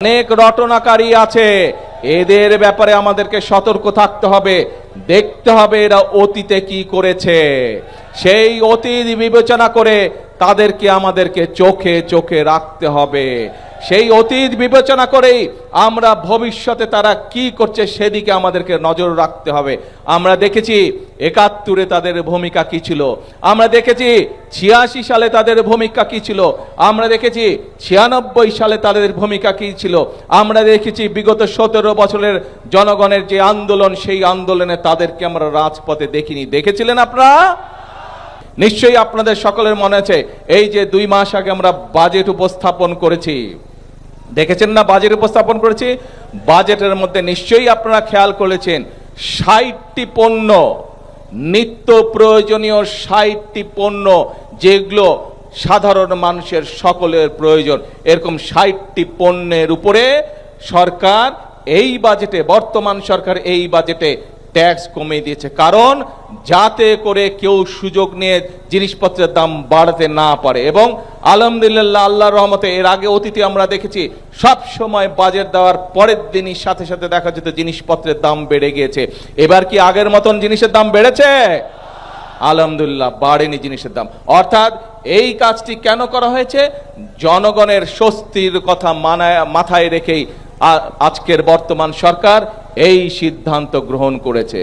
অনেক রটনাকারী আছে, এদের ব্যাপারে আমাদেরকে সতর্ক থাকতে হবে, দেখতে হবে এরা অতীতে কি করেছে, সেই অতীত বিবেচনা করে তাদেরকে আমাদেরকে চোখে চোখে রাখতে হবে। সেই অতীত বিবেচনা করেই আমরা ভবিষ্যতে তারা কি করছে সেদিকে আমাদেরকে নজর রাখতে হবে। আমরা দেখেছি ৭১-এ তাদের ভূমিকা কি ছিল, আমরা দেখেছি ৮৬ সালে তাদের ভূমিকা কি ছিল, আমরা দেখেছি ৯৬ সালে তাদের ভূমিকা কি ছিল, আমরা দেখেছি বিগত ১৭ বছরের জনগণের যে আন্দোলন, সেই আন্দোলনে তাদেরকে আমরা রাজপথে দেখিনি। দেখেছিলেন আপনারা? নিশ্চয়ই আপনাদের সকলের মনে আছে, এই যে ২ মাস আগে আমরা বাজেট উপস্থাপন করেছি, দেখেছেন না? বাজেট উপস্থাপন করেছি, বাজেটের মধ্যে নিশ্চয়ই আপনারা খেয়াল করেছেন ৬০টি পণ্য, নিত্য প্রয়োজনীয় ৬০টি পণ্য, যেগুলো সাধারণ মানুষের সকলের প্রয়োজন, এরকম ৬০টি পণ্যের উপরে সরকার এই বাজেটে, বর্তমান সরকার এই বাজেটে ট্যাক্স কমিয়ে দিয়েছে। কারণ যাতে করে কেউ সুযোগ নিয়ে জিনিসপত্রের দাম বাড়াতে না পারে। এবং আলহামদুলিল্লাহ, আল্লাহর রহমতে এর আগে অতীতে আমরা দেখেছি সব সময় বাজেট দেওয়ার পরের দিনই সাথে সাথে দেখা যেত জিনিসপত্রের দাম বেড়ে গিয়েছে। এবার কি আগের মতন জিনিসের দাম বেড়েছে? আলহামদুলিল্লাহ, বাড়েনি জিনিসের দাম। অর্থাৎ এই কাজটি কেন করা হয়েছে? জনগণের স্বস্তির কথা মাথায় রেখেই আজকের বর্তমান সরকার এই সিদ্ধান্ত গ্রহণ করেছে।